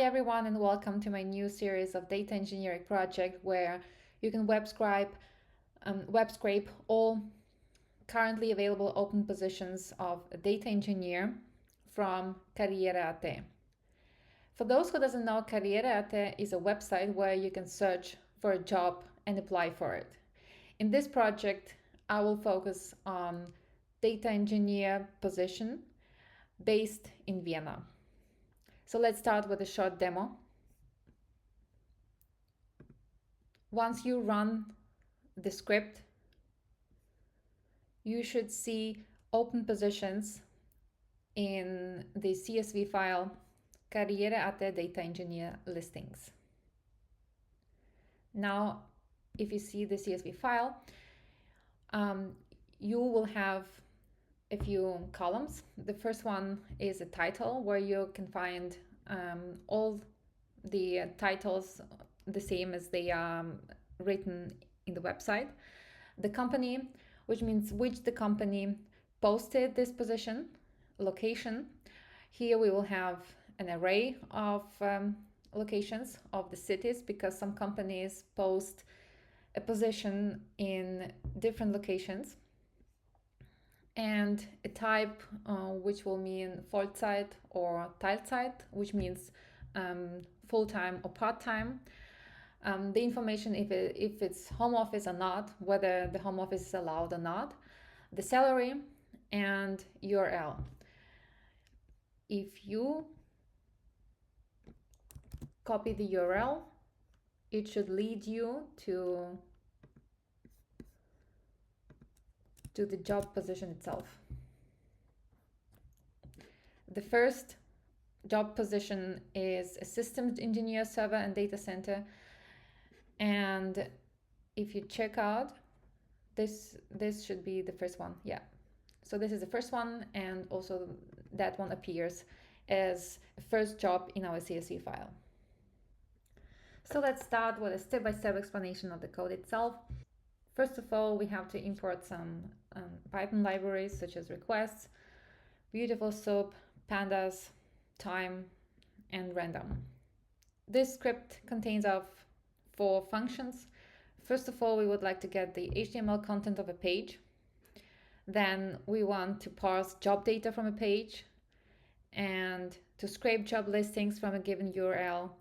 everyone, and welcome to my new series of data engineering project where you can web scrape all currently available open positions of a data engineer from karriere.at. For those who doesn't know, karriere.at is a website where you can search for a job and apply for it. In this project, I will focus on data engineer position based in Vienna. So let's start with a short demo. Once you run the script, you should see open positions in the CSV file karriere.at data engineer listings. Now, if you see the CSV file, you will have a few columns. The first one is a title where you can find all the titles the same as they are written in the website. The company, which means which the company posted this position, location. Here we will have an array of locations of the cities because some companies post a position in different locations. And a type, which will mean Vollzeit or Teilzeit, which means full-time or part-time. The information if it's home office or not, whether the home office is allowed or not, the salary, and URL. If you copy the URL, it should lead you to the job position itself. The first job position is a systems engineer, server and data center. And if you check out, this should be the first one. Yeah. So this is the first one, and also that one appears as a first job in our CSV file. So let's start with a step-by-step explanation of the code itself. First of all, we have to import some Python libraries such as requests, beautiful soup, pandas, time, and random. This script contains of 4 functions. First of all, we would like to get the HTML content of a page. Then we want to parse job data from a page and to scrape job listings from a given URL.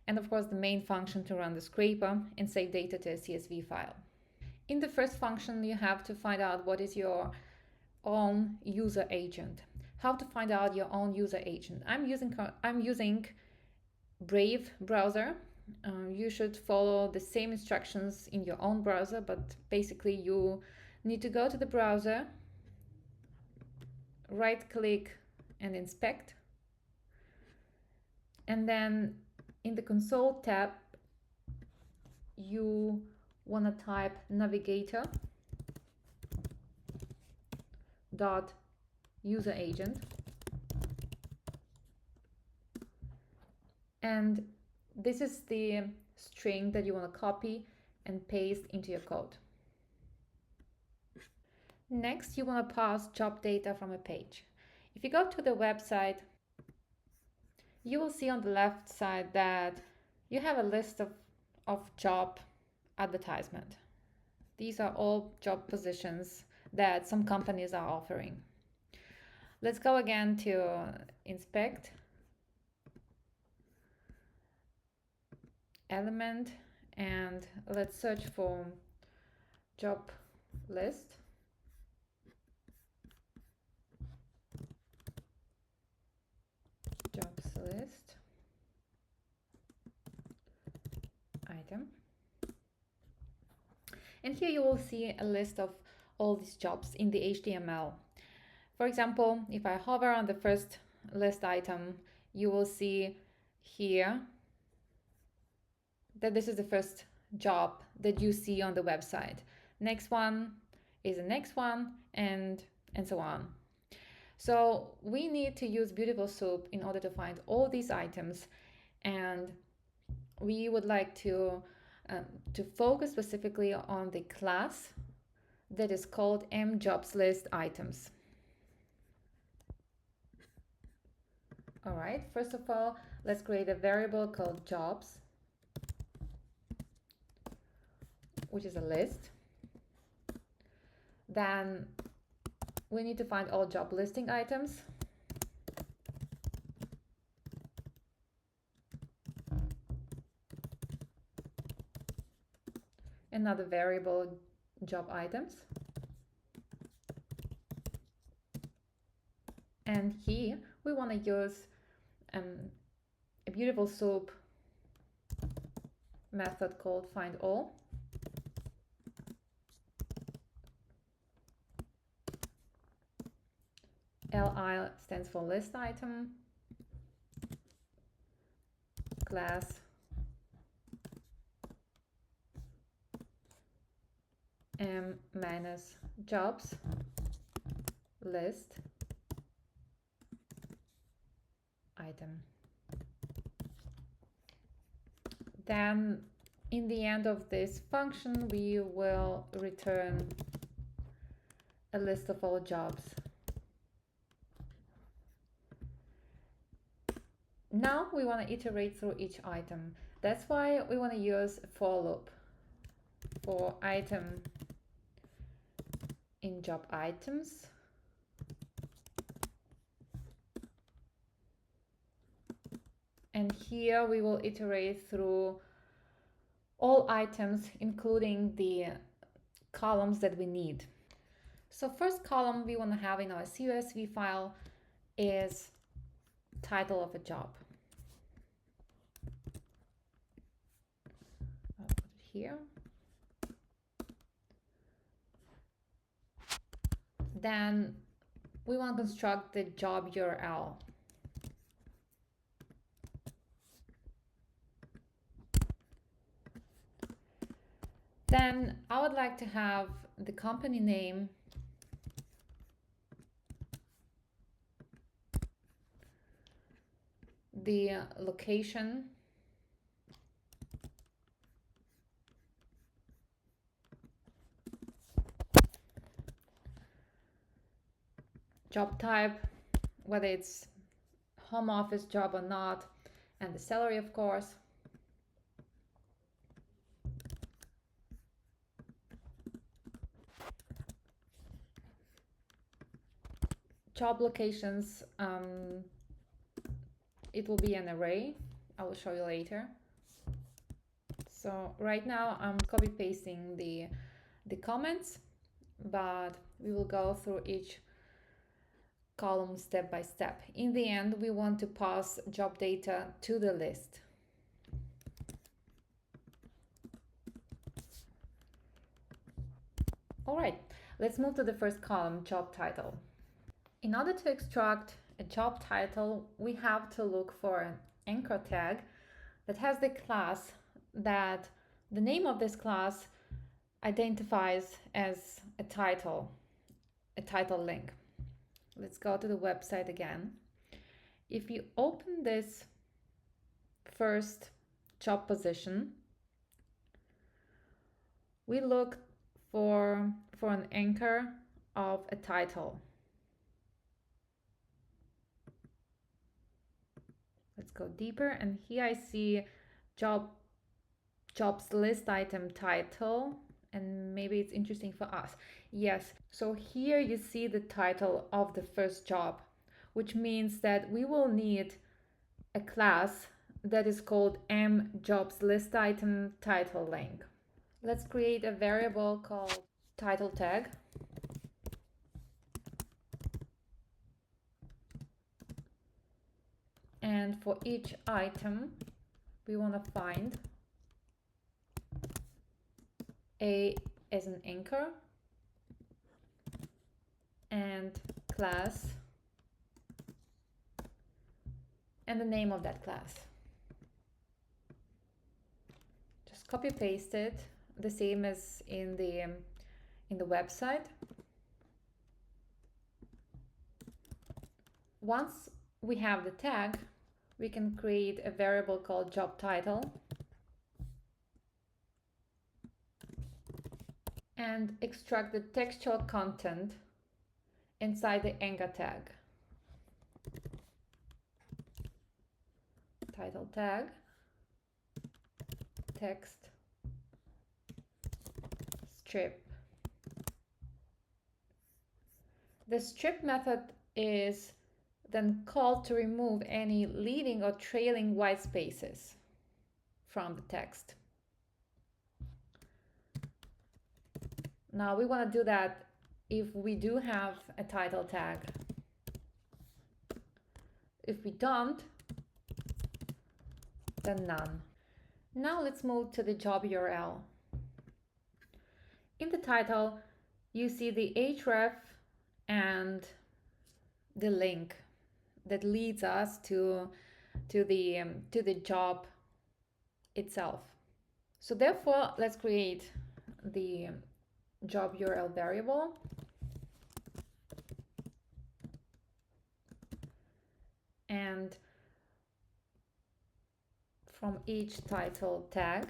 And of course, the main function to run the scraper and save data to a CSV file. In the first function, you have to find out what is your own user agent. How to find out your own user agent? I'm using Brave browser. You should follow the same instructions in your own browser, but basically you need to go to the browser, right-click and inspect, and then in the console tab you want to type navigator dot user agent, and this is the string that you want to copy and paste into your code. Next, you want to parse job data from a page. If you go to the website, you will see on the left side that you have a list of job advertisement. These are all job positions that some companies are offering. Let's go again to inspect, element, and let's search for job list. Jobs list, item. And here you will see a list of all these jobs in the HTML. For example, if I hover on the first list item, you will see here that this is the first job that you see on the website. Next one is the next one, and so on. So we need to use Beautiful Soup in order to find all these items, and we would like to focus specifically on the class that is called mJobsListItems. All right, first of all, Let's create a variable called jobs, which is a list. Then we need to find all job listing items. Another variable, job items. And here we want to use a beautiful soup method called find all. Li stands for list item, class m minus jobs list item. Then in the end of this function, we will return a list of all jobs. Now we want to iterate through each item. That's why we want to use a for loop for item in job items. And here we will iterate through all items, including the columns that we need. So first column we want to have in our CSV file is title of a job. I'll put it here. Then we want to construct the job URL. Then I would like to have the company name, the location, job type, whether it's home office job or not, and the salary, of course. Job locations, it will be an array. I will show you later. So right now I'm copy pasting the comments, but we will go through each column step by step. In the end, we want to pass job data to the list. All right, let's move to the first column, job title. In order to extract a job title, we have to look for an anchor tag that has the class that the name of this class identifies as a title link. Let's go to the website again. If you open this first job position, we look for an anchor of a title. Let's go deeper, and here I see jobs list item title, and maybe it's interesting for us. Yes, so here you see the title of the first job, which means that we will need a class that is called mJobsListItem title link. Let's create a variable called title tag. And for each item, we want to find A as an anchor and class and the name of that class. Just copy paste it, the same as in the website. Once we have the tag, we can create a variable called job title and extract the textual content inside the anchor tag. title tag, text, strip. The strip method is then called to remove any leading or trailing white spaces from the text. Now we want to do that if we do have a title tag. If we don't, then none. Now let's move to the job URL. In the title, you see the href and the link that leads us to the job itself. So therefore, let's create the job URL variable. And from each title tag,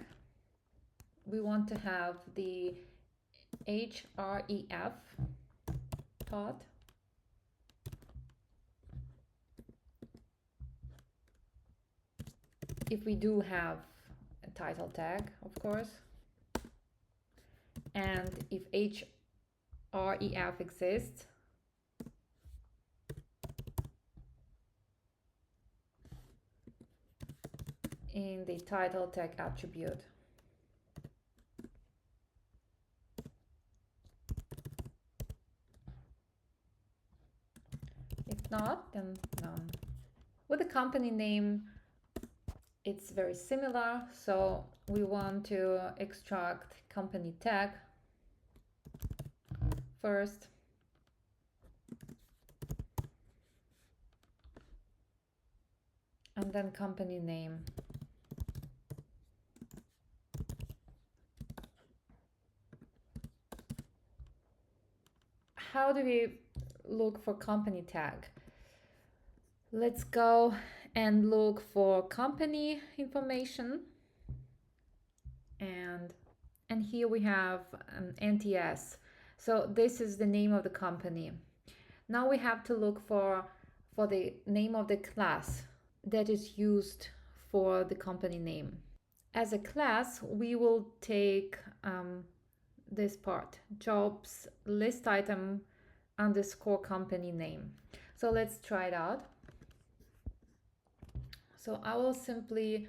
we want to have the href part, if we do have a title tag, of course, and if href exists, in the title tag attribute. If not, then none. With the company name, it's very similar, so we want to extract company tag first. And then company name. How do we look for company tag? Let's go and look for company information. And here we have NTS. So this is the name of the company. Now we have to look for the name of the class that is used for the company name. As a class, we will take this part, jobs list item underscore company name. So let's try it out. So I will simply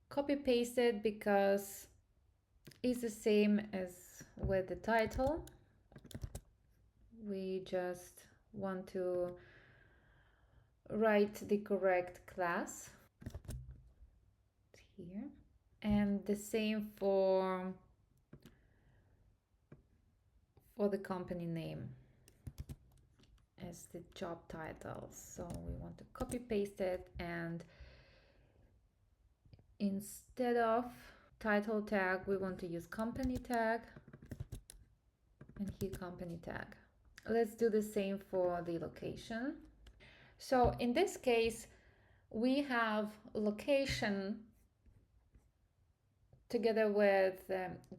copy paste it because it's the same as with the title. We just want to write the correct class here, and the same for the company name as the job title. So we want to copy paste it, and instead of title tag, we want to use company tag, and here company tag. Let's do the same for the location. So in this case, we have location together with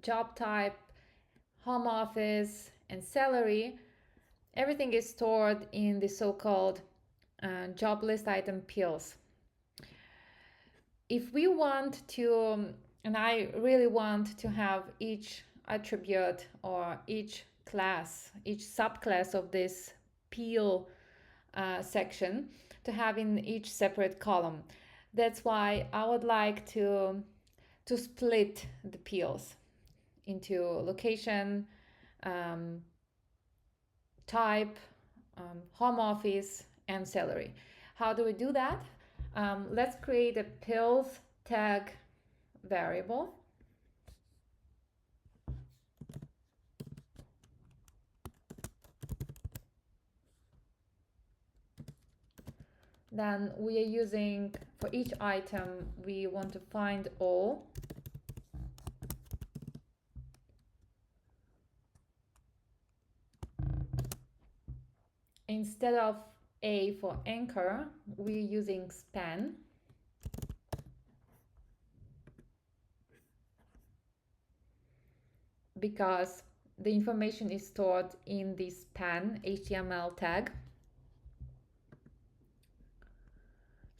job type, home office, and salary. Everything is stored in the so-called job list item pills. If we want to, and I really want to have each attribute or each class, each subclass of this peel section to have in each separate column. That's why I would like to split the peels into location, type, home office, and salary. How do we do that? Let's create a pills tag variable. Then we are using, for each item, we want to find all. Instead of A for anchor, we're using span. Because the information is stored in the span HTML tag.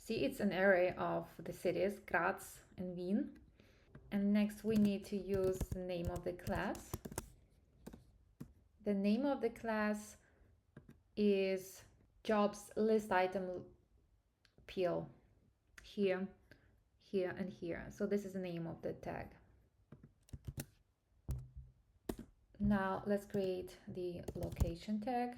See, it's an array of the cities, Graz and Wien. And next we need to use the name of the class. The name of the class is jobs list item pl, here, here, and here. So this is the name of the tag. Now let's create the location tag.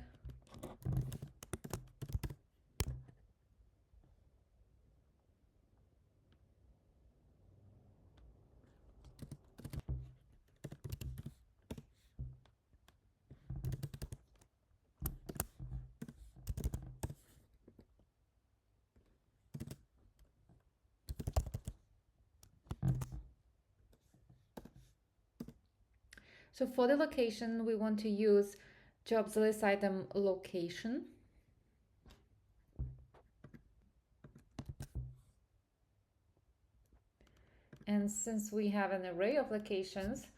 So for the location, we want to use jobs list item location. And since we have an array of locations,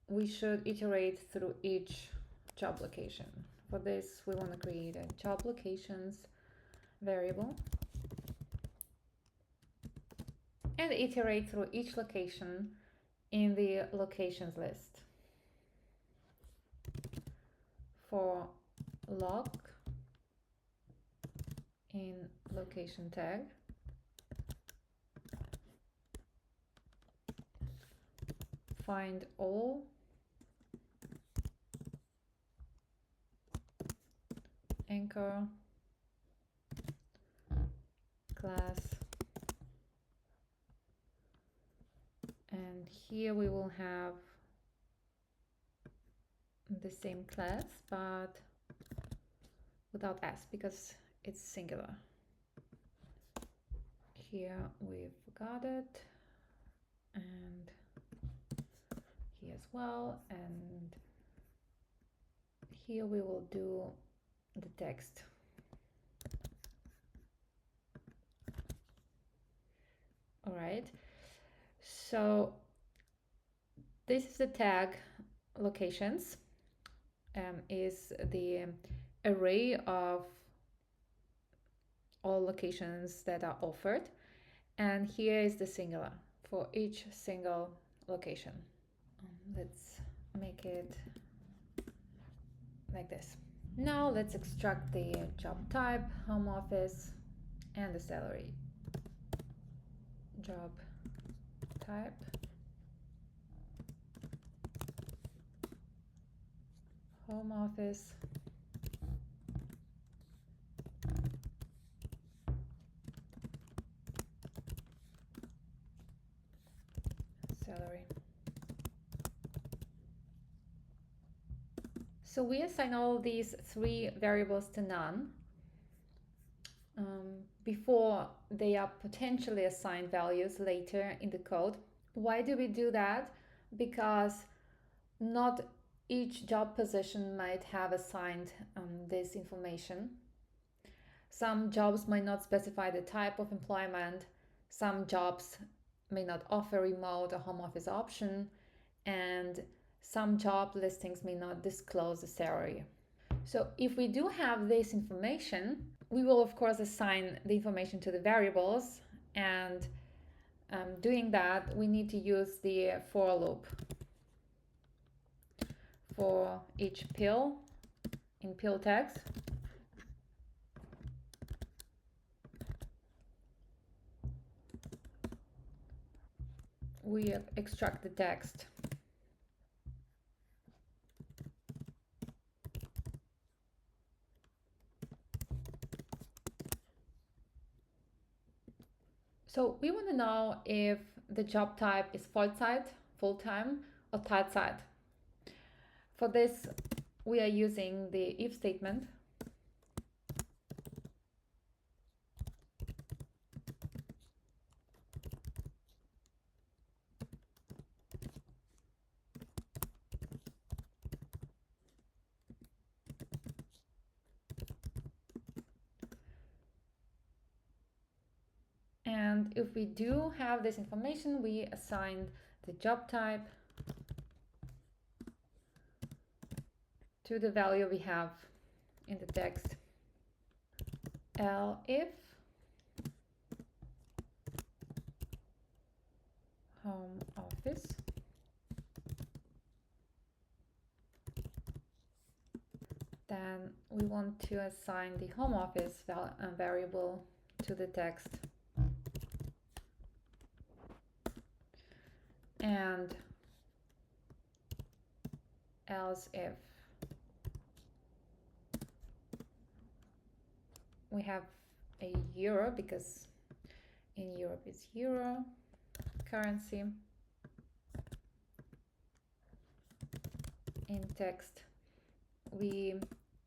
we should iterate through each job location. For this, we want to create a job locations variable and iterate through each location in the locations list. For log in location tag, find all anchor class, and here we will have the same class but without s because it's singular. Here we've got it, and here as well, and here we will do the text. All right, so this is the tag locations, is the array of all locations that are offered, and here is the singular for each single location. Let's make it like this. Now let's extract the job type, home office, and the salary. Job type, home office, salary. So we assign all these three variables to none before they are potentially assigned values later in the code. Why do we do that? Because not each job position might have assigned this information. Some jobs might not specify the type of employment. Some jobs may not offer remote or home office option, and some job listings may not disclose the salary. So if we do have this information, we will of course assign the information to the variables, and doing that we need to use the for loop. For each pill in pill text, we extract the text. So we want to know if the job type is full-time, or part-time. For this, we are using the if statement. And if we do have this information, we assign the job type to the value we have in the text. If home office. Then we want to assign the home office variable to the text. And else if we have a euro, because in Europe it's euro currency, in text we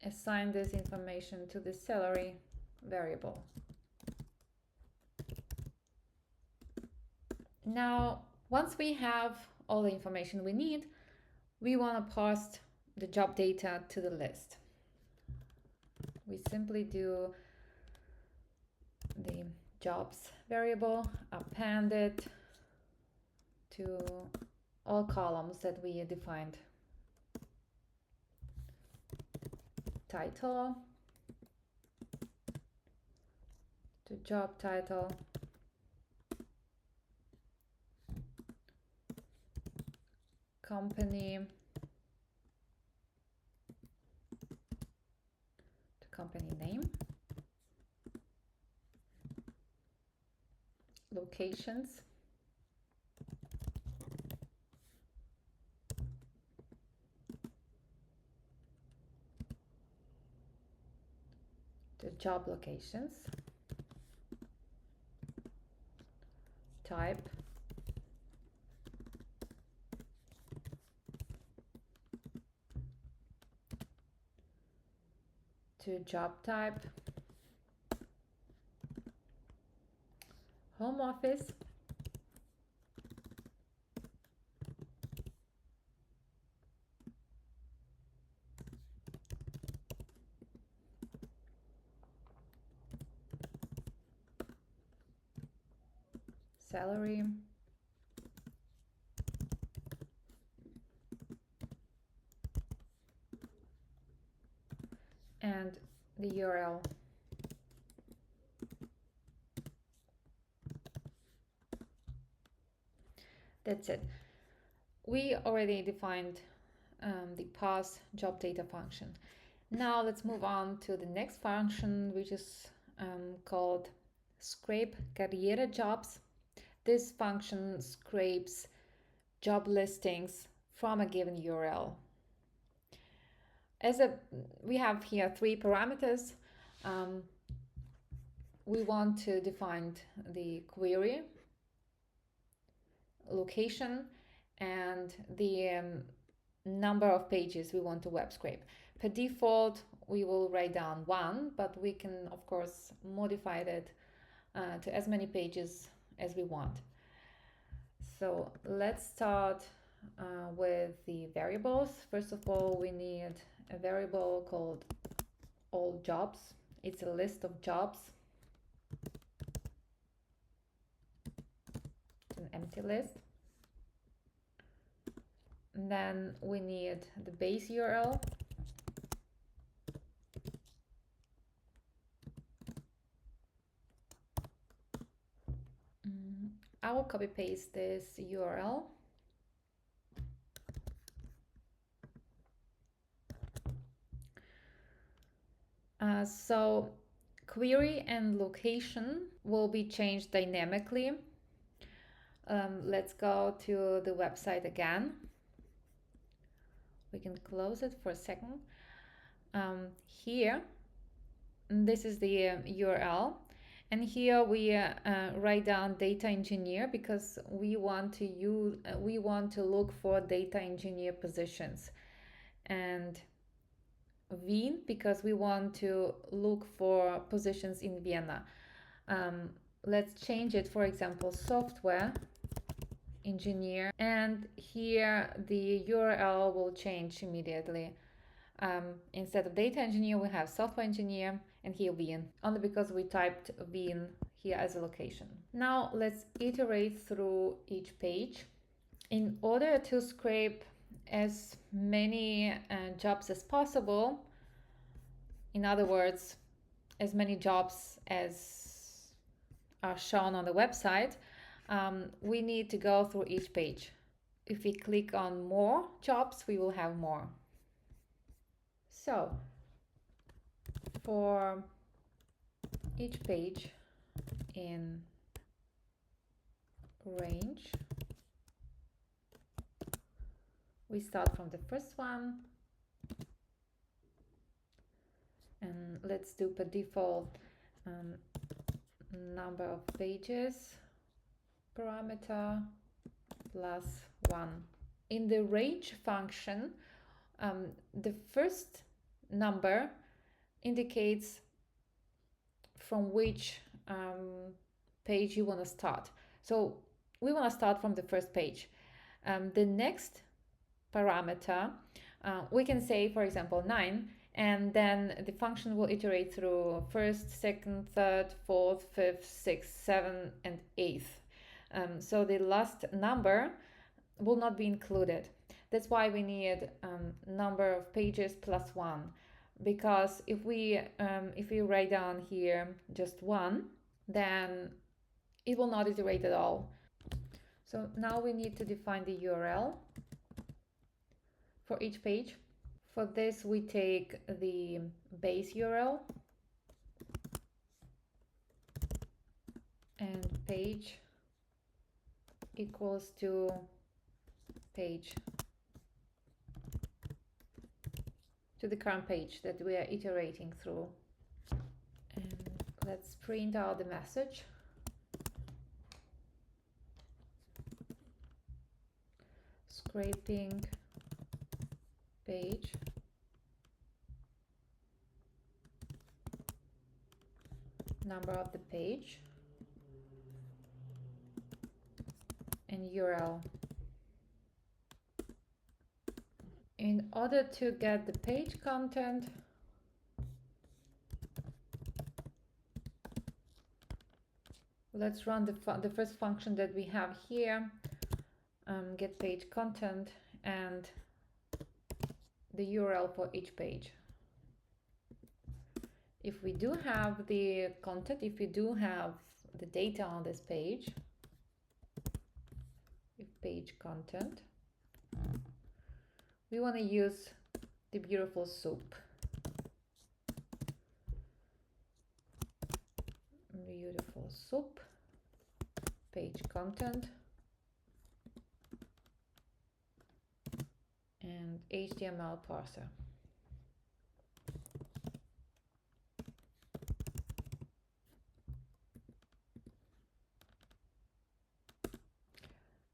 assign this information to the salary variable. Now, once we have all the information we need, we want to pass the job data to the list. We simply do the jobs variable, append it to all columns that we defined. Title, to job title, company, to company name, locations, to job locations, type, to job type, home office, salary, and the URL. That's it. We already defined the pass job data function. Now let's move on to the next function, which is called scrape karriere jobs. This function scrapes job listings from a given URL. We have here three parameters. We want to define the query, location, and the number of pages we want to web scrape. Per default, we will write down 1, but we can, of course, modify that to as many pages as we want. So let's start with the variables. First of all, we need a variable called all jobs. It's a list of jobs. It's an empty list. And then we need the base URL. I will copy paste this URL. So query and location will be changed dynamically. Let's go to the website again. We can close it for a second. Here, this is the URL. And here we write down data engineer because we want to look for data engineer positions, and Wien because we want to look for positions in Vienna. Let's change it, for example, software engineer, and here the URL will change immediately. Instead of data engineer, we have software engineer, and here Wien, only because we typed Wien here as a location. Now let's iterate through each page. In order to scrape as many jobs as possible, in other words, as many jobs as are shown on the website, we need to go through each page. If we click on more jobs, we will have more. So for each page in range, we start from the first one, and let's do per default number of pages parameter plus 1. In the range function, the first number indicates from which page you want to start. So we want to start from the first page. The next parameter, we can say, for example, 9, and then the function will iterate through first, second, third, fourth, fifth, sixth, seventh, and eighth. So the last number will not be included. That's why we need number of pages plus 1, because if we write down here just 1, then it will not iterate at all. So now we need to define the URL for each page. For this, we take the base URL and page equals to page, to the current page that we are iterating through. And let's print out the message. Scraping page number of the page and URL. In order to get the page content, let's run the first function that we have here, get page content and the URL for each page. If we do have the content, if we do have the data on this page, if page content, we want to use the beautiful soup. Beautiful soup, page content, and HTML parser.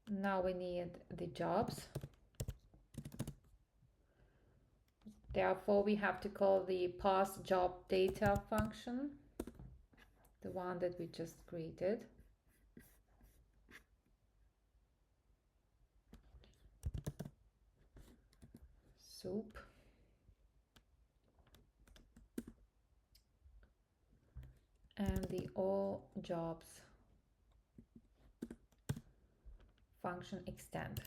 Now we need the jobs. Therefore, we have to call the parse job data function, the one that we just created. Soup. And the all jobs function extend.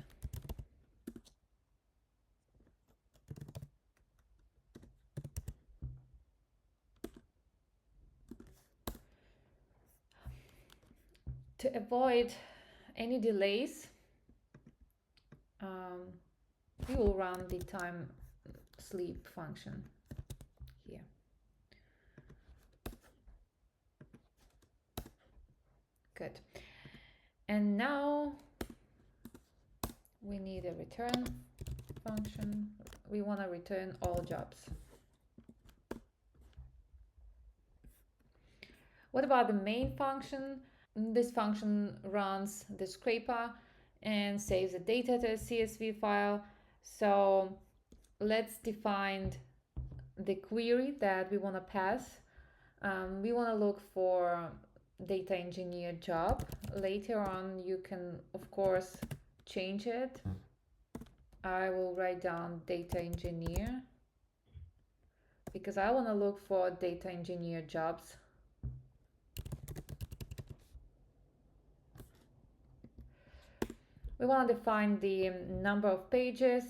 To avoid any delays, we will run the time sleep function here. Good. And now we need a return function. We want to return all jobs. What about the main function? This function runs the scraper and saves the data to a CSV file. So let's define the query that we want to pass. We want to look for data engineer job. Later on, you can, of course, change it. I will write down data engineer because I want to look for data engineer jobs. We want to define the number of pages.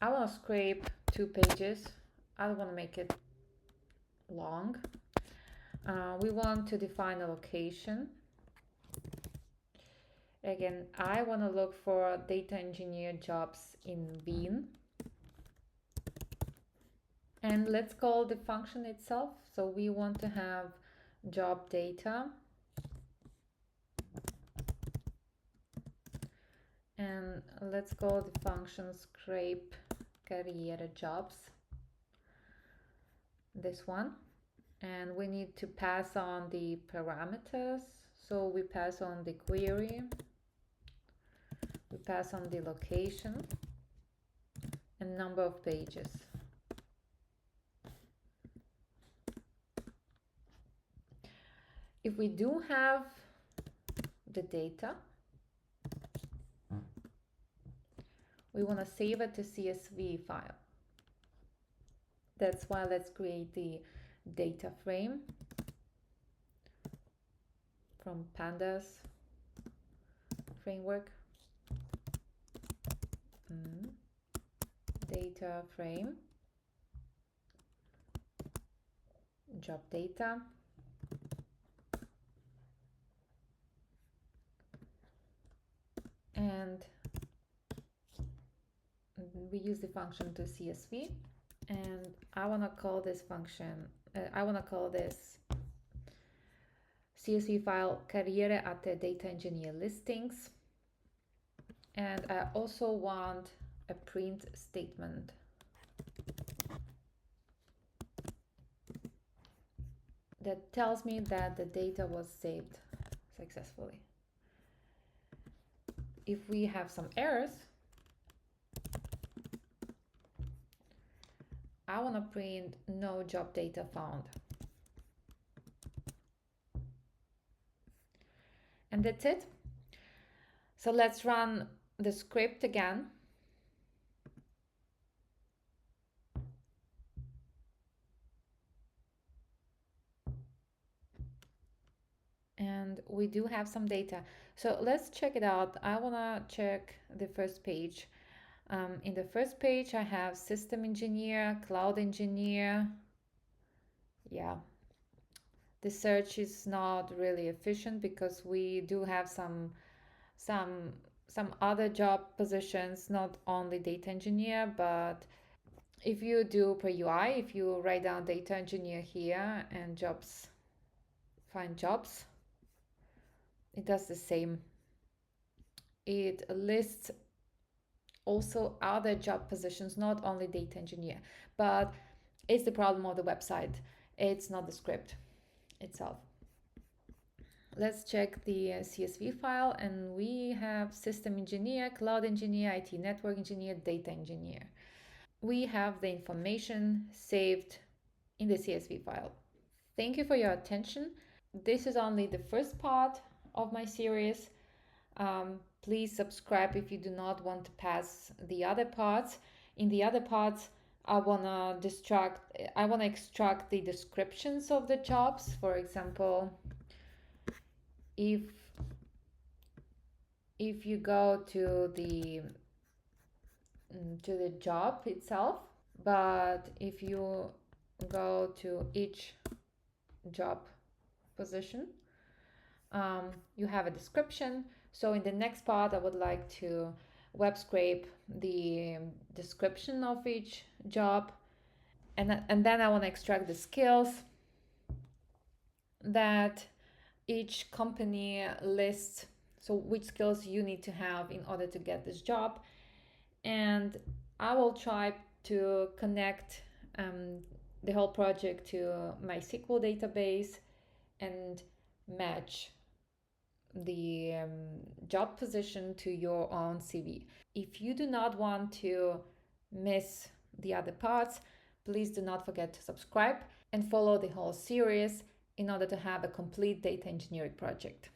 I want to scrape 2 pages I don't want to make it long. We want to define a location. Again, I want to look for data engineer jobs in Wien. And let's call the function itself. So we want to have job data. And let's call the function scrape karriere jobs. This one. And we need to pass on the parameters. So we pass on the query. We pass on the location and number of pages. If we do have the data, we want to save it to CSV file. That's why let's create the data frame from pandas framework. Data frame, job data. And we use the function to CSV. And I want to call this function, I want to call this CSV file karriere.at data engineer listings. And I also want a print statement. That tells me that the data was saved successfully. If we have some errors, I want to print no job data found. And that's it. So let's run the script again. And we do have some data. So let's check it out. I want to check the first page. In the first page, I have system engineer, cloud engineer. Yeah, the search is not really efficient because we do have some other job positions, not only data engineer, but if you do per UI, if you write down data engineer here and jobs, find jobs, it does the same. It lists also other job positions, not only data engineer, but it's the problem of the website. It's not the script itself. Let's check the CSV file, and we have system engineer, cloud engineer, IT network engineer, data engineer. We have the information saved in the CSV file. Thank you for your attention. This is only the first part of my series. Please subscribe if you do not want to pass the other parts. In the other parts, I wanna extract the descriptions of the jobs. For example, if you go to the job itself, but if you go to each job position, you have a description. So in the next part, I would like to web scrape the description of each job, and then I want to extract the skills that each company lists. So which skills you need to have in order to get this job, and I will try to connect the whole project to MySQL database and match the job position to your own CV. If you do not want to miss the other parts, please do not forget to subscribe and follow the whole series in order to have a complete data engineering project.